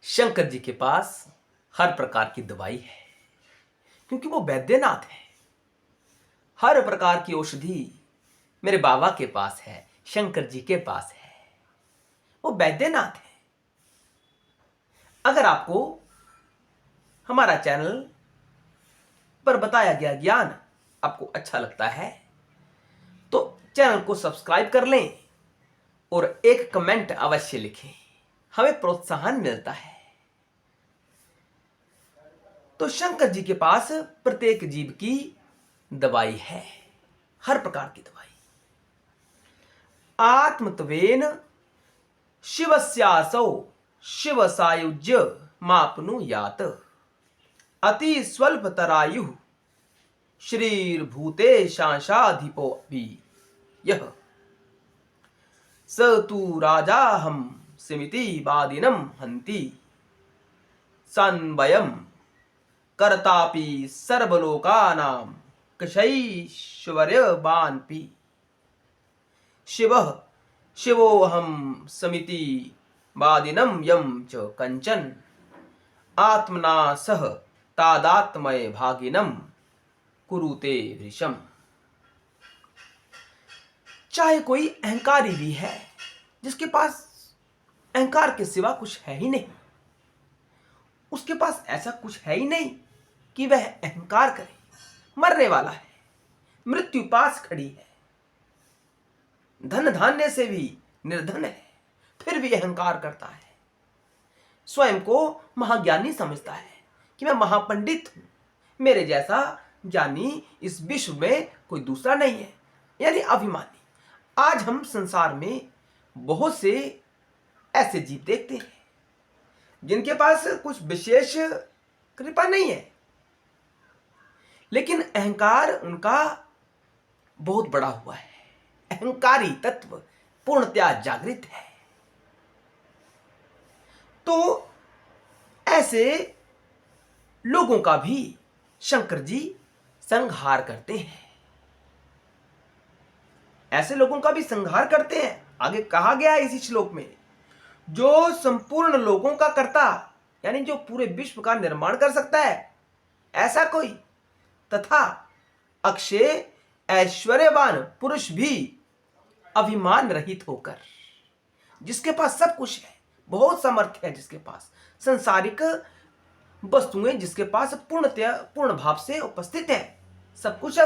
शंकर जी के पास हर प्रकार की दवाई है, क्योंकि वो वैद्यनाथ है। हर प्रकार की औषधि मेरे बाबा के पास है, शंकर जी के पास है। वो वैद्यनाथ है। अगर आपको हमारा चैनल पर बताया गया ज्ञान आपको अच्छा लगता है तो चैनल को सब्सक्राइब कर लें और एक कमेंट अवश्य लिखें, हमें प्रोत्साहन मिलता है। तो शंकर जी के पास प्रत्येक जीव की दवाई है, हर प्रकार की दवाई। आत्मत्वेन शिवस्यासौ शिव सायुज्य मापनुयात अति स्वल्पतरायु श्रीर्भूतेशांशाधिपोऽपि यः स तु राजाहं सिमिति वादिनं हन्ति सान्वयं कर्तापि सर्वलोकानां कषैश्वर्यवान्पि शिवः शिवोऽहं समिति वादिनं यं च कंचन आत्मना सह तादात्मय भागिनं कुरुते वृषम। चाहे कोई अहंकारी भी है, जिसके पास अहंकार के सिवा कुछ है ही नहीं, उसके पास ऐसा कुछ है ही नहीं कि वह अहंकार करे। मरने वाला है, मृत्यु पास खड़ी है, धन धान्य से भी निर्धन है, फिर भी अहंकार करता है। स्वयं को महाज्ञानी समझता है कि मैं महापंडित हूं, मेरे जैसा ज्ञानी इस विश्व में कोई दूसरा नहीं है, यानी अभिमानी। आज हम संसार में बहुत से ऐसे जीव देखते हैं जिनके पास कुछ विशेष कृपा नहीं है, लेकिन अहंकार उनका बहुत बड़ा हुआ है। अहंकारी तत्व पूर्णतया जागृत है। तो ऐसे लोगों का भी शंकर जी संहार करते हैं। ऐसे लोगों का भी संहार करते हैं। आगे कहा गया है इसी श्लोक में, जो संपूर्ण लोगों का कर्ता, यानी जो पूरे विश्व का निर्माण कर सकता है, ऐसा कोई, तथा अक्षय ऐश्वर्यवान पुरुष भी अभिमान रहित होकर, जिसके पास सब कुछ है, बहुत सामर्थ्य है, जिसके पास संसारिक वस्तुएं, जिसके पास पूर्ण भाव से उपस्थित है, सब कुछ है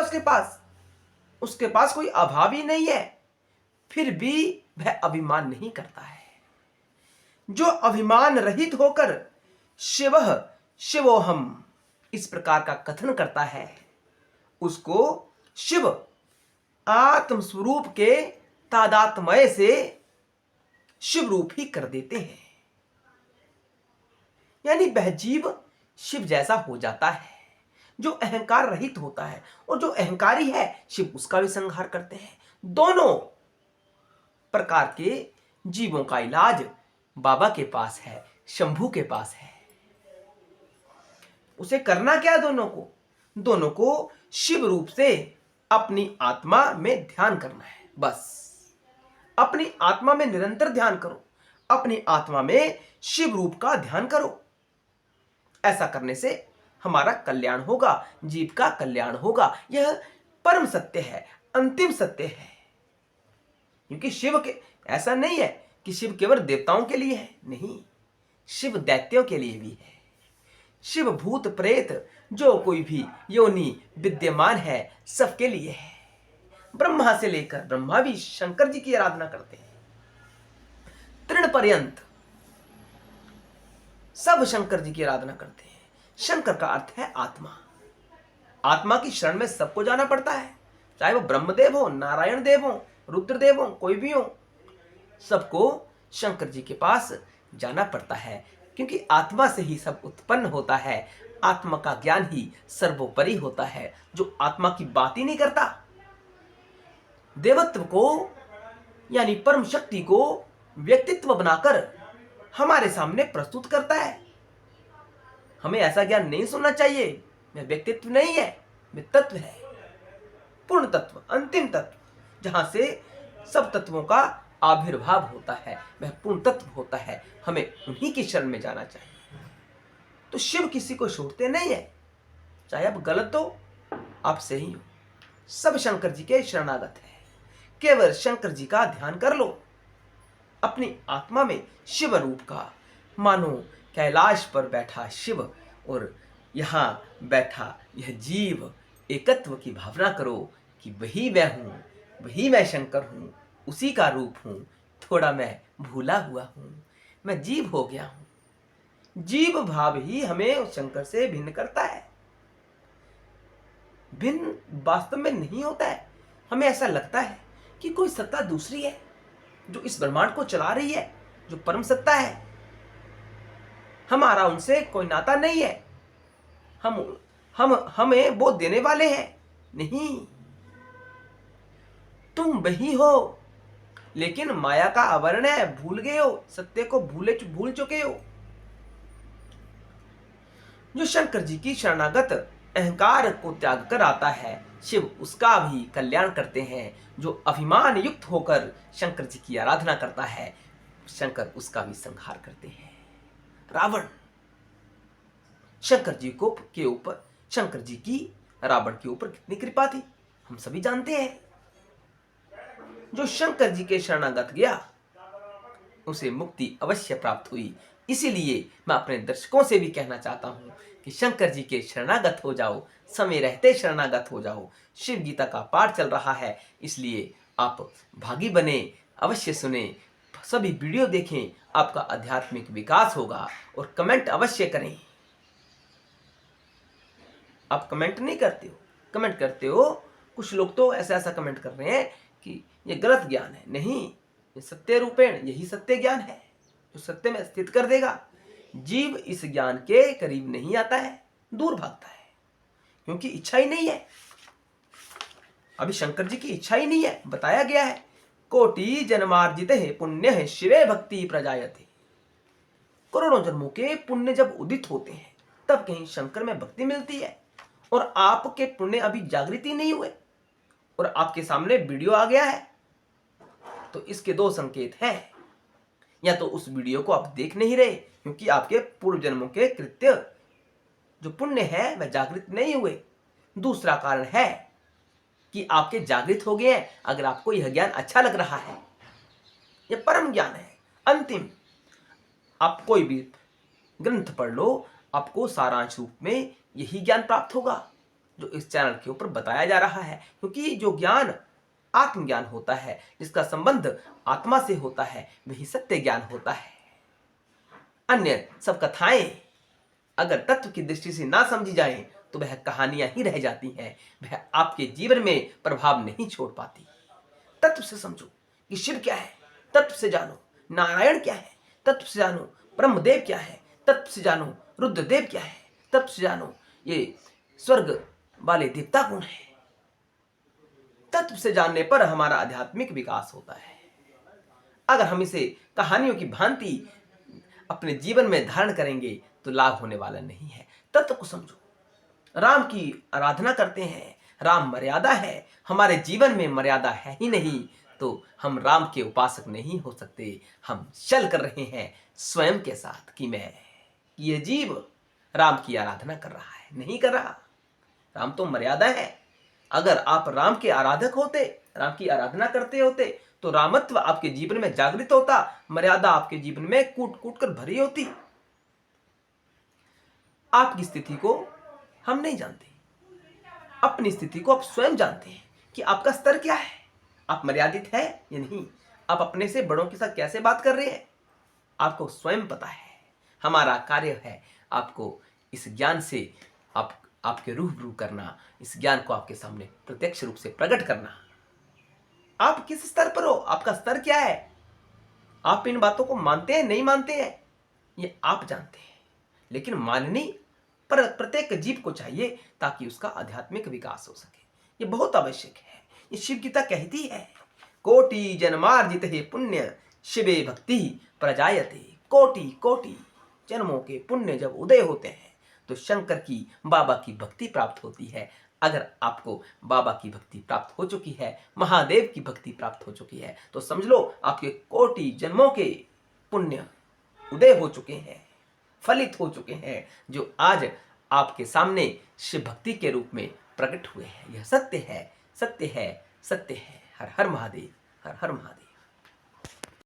उसके पास कोई अभाव ही नहीं है, फिर भी वह अभिमान नहीं करता है। जो अभिमान रहित होकर शिवः शिवोहम इस प्रकार का कथन करता है, उसको शिव आत्म स्वरूप के तादात्मय से शिव रूप ही कर देते हैं। यानी वह जीव शिव जैसा हो जाता है, जो अहंकार रहित होता है। और जो अहंकारी है, शिव उसका भी संहार करते हैं। दोनों प्रकार के जीवों का इलाज बाबा के पास है, शंभू के पास है। उसे करना क्या? दोनों को शिव रूप से अपनी आत्मा में ध्यान करना है। बस अपनी आत्मा में निरंतर ध्यान करो, अपनी आत्मा में शिव रूप का ध्यान करो। ऐसा करने से हमारा कल्याण होगा, जीव का कल्याण होगा। यह परम सत्य है, अंतिम सत्य है। क्योंकि शिव के ऐसा नहीं है कि शिव केवल देवताओं के लिए है, नहीं, शिव दैत्यों के लिए भी है। शिव भूत प्रेत जो कोई भी योनि विद्यमान है, सबके लिए है। ब्रह्मा से लेकर, ब्रह्मा भी शंकर जी की आराधना करते हैं, तृण पर्यंत सब शंकर जी की आराधना करते हैं। शंकर का अर्थ है आत्मा। आत्मा की शरण में सबको जाना पड़ता है, चाहे वो ब्रह्मदेव हो, नारायण देव हो, रुद्रदेव हो, कोई भी हो, सबको शंकर जी के पास जाना पड़ता है। क्योंकि आत्मा से ही सब उत्पन्न होता है, आत्मा का ज्ञान ही सर्वोपरि होता है। जो आत्मा की बात ही नहीं करता, देवत्व को यानी परम शक्ति को व्यक्तित्व बनाकर हमारे सामने प्रस्तुत करता है। हमें ऐसा ज्ञान नहीं सुनना चाहिए, वह व्यक्तित्व नहीं है, वह तत्व है, पूर्ण तत्व, अंतिम तत्व, जहां से सब तत्वों का आविर्भाव होता है, वह पूर्ण तत्व होता है, हमें उन्हीं की शरण में जाना चाहिए। तो शिव किसी को छोड़ते नहीं है, चाहे आप गलत हो आप सही हो, सब शंकर जी के शरणागत है। केवल शंकर जी का ध्यान कर लो, अपनी आत्मा में शिव रूप का, मानो कैलाश पर बैठा शिव और यहाँ बैठा यह जीव, एकत्व की भावना करो कि वही मैं हूं, वही मैं शंकर हूं, उसी का रूप हूं। थोड़ा मैं भूला हुआ हूं, मैं जीव हो गया हूं। जीव भाव ही हमें उस शंकर से भिन्न करता है, भिन्न वास्तव में नहीं होता है। हमें ऐसा लगता है कि कोई सत्ता दूसरी है जो इस ब्रह्मांड को चला रही है, जो परम सत्ता है। हमारा उनसे कोई नाता नहीं है, हम हमें वो देने वाले हैं नहीं। तुम वही हो, लेकिन माया का आवरण है, भूल गए हो, सत्य को भूल चुके हो। जो शंकर जी की शरणागत अहंकार को त्याग कर आता है, शिव उसका भी कल्याण करते हैं। जो अभिमान युक्त होकर शंकर जी की आराधना करता है, शंकर उसका भी संहार करते हैं। रावण, शंकर जी की रावण के ऊपर कितनी कृपा थी हम सभी जानते हैं। जो शंकर जी के शरणागत गया उसे मुक्ति अवश्य प्राप्त हुई। इसीलिए मैं अपने दर्शकों से भी कहना चाहता हूं कि शंकर जी के शरणागत हो जाओ, समय रहते शरणागत हो जाओ। शिव गीता का पाठ चल रहा है, इसलिए आप भागी बने, अवश्य सुने, सभी वीडियो देखें, आपका आध्यात्मिक विकास होगा। और कमेंट अवश्य करें। आप कमेंट नहीं करते हो, कमेंट करते हो। कुछ लोग तो ऐसा कमेंट कर रहे हैं कि ये गलत ज्ञान है। नहीं, ये सत्य रूपेण, यही सत्य ज्ञान है जो सत्य में स्थित कर देगा। जीव इस ज्ञान के करीब नहीं आता है, दूर भागता है, क्योंकि इच्छा ही नहीं है। अभी शंकर जी की इच्छा ही नहीं है। बताया गया है, कोटि जन्मार्जित है पुण्य है शिवे भक्ति प्रजायते। करोड़ों जन्मों के पुण्य जब उदित होते हैं, तब कहीं शंकर में भक्ति मिलती है। और आपके पुण्य अभी जागृत ही नहीं हुए और आपके सामने वीडियो आ गया है, तो इसके दो संकेत हैं। या तो उस वीडियो को आप देख नहीं रहे क्योंकि आपके पूर्व जन्मों के कृत्य जो पुण्य है वह जागृत नहीं हुए। दूसरा कारण है कि आपके जागृत हो गए हैं। अगर आपको यह ज्ञान अच्छा लग रहा है, यह परम ज्ञान है, अंतिम। आप कोई भी ग्रंथ पढ़ लो, आपको सारांश रूप में यही ज्ञान प्राप्त होगा जो इस चैनल के ऊपर बताया जा रहा है। क्योंकि जो ज्ञान आत्मज्ञान होता है, जिसका संबंध आत्मा से होता है, वही सत्य ज्ञान होता है। अन्य सब कथाएं अगर तत्व की दृष्टि से ना समझी जाएं तो वह कहानियां ही रह जाती हैं, वह आपके जीवन में प्रभाव नहीं छोड़ पाती। तत्व से समझो कि शिव क्या है, तत्व से जानो नारायण क्या है, तत्व से जानो ब्रह्मदेव क्या है, तत्व से जानो रुद्रदेव क्या है, तत्व से जानो ये स्वर्ग वाले देवता कौन है। तत्व से जानने पर हमारा आध्यात्मिक विकास होता है। अगर हम इसे कहानियों की भांति अपने जीवन में धारण करेंगे तो लाभ होने वाला नहीं है। तत्व को समझो। राम की आराधना करते हैं, राम मर्यादा है, हमारे जीवन में मर्यादा है ही नहीं, तो हम राम के उपासक नहीं हो सकते। हम छल कर रहे हैं स्वयं के साथ कि यह जीव राम की आराधना कर रहा है, नहीं कर रहा। राम तो मर्यादा है। अगर आप राम के आराधक होते, राम की आराधना करते होते, तो रामत्व आपके जीवन में जागृत होता, मर्यादा आपके जीवन में कूट कूट कर भरी होती। आपकी स्थिति को हम नहीं जानते, अपनी स्थिति को आप स्वयं जानते हैं कि आपका स्तर क्या है, आप मर्यादित है या नहीं, आप अपने से बड़ों के साथ कैसे बात कर रहे हैं, आपको स्वयं पता है। हमारा कार्य है आपको इस ज्ञान से आपके रूबरू करना, इस ज्ञान को आपके सामने प्रत्यक्ष रूप से प्रकट करना। आप किस स्तर पर हो, आपका स्तर क्या है, आप इन बातों को मानते हैं नहीं मानते हैं, ये आप जानते हैं। लेकिन माननी पर प्रत्येक जीव को चाहिए ताकि उसका आध्यात्मिक विकास हो सके। ये बहुत आवश्यक है। ये शिव गीता कहती है, कोटि जन्मार्जित है पुण्य शिवे भक्ति प्रजायते। कोटि कोटि जन्मों के पुण्य जब उदय होते हैं तो शंकर की, बाबा की भक्ति प्राप्त होती है। अगर आपको बाबा की भक्ति प्राप्त हो चुकी है, महादेव की भक्ति प्राप्त हो चुकी है, तो समझ लो आपके कोटि जन्मों के पुण्य उदय हो चुके हैं, फलित हो चुके हैं, जो आज आपके सामने शिव भक्ति के रूप में प्रकट हुए हैं। यह सत्य है, सत्य है, सत्य है। हर हर महादेव, हर हर महादेव।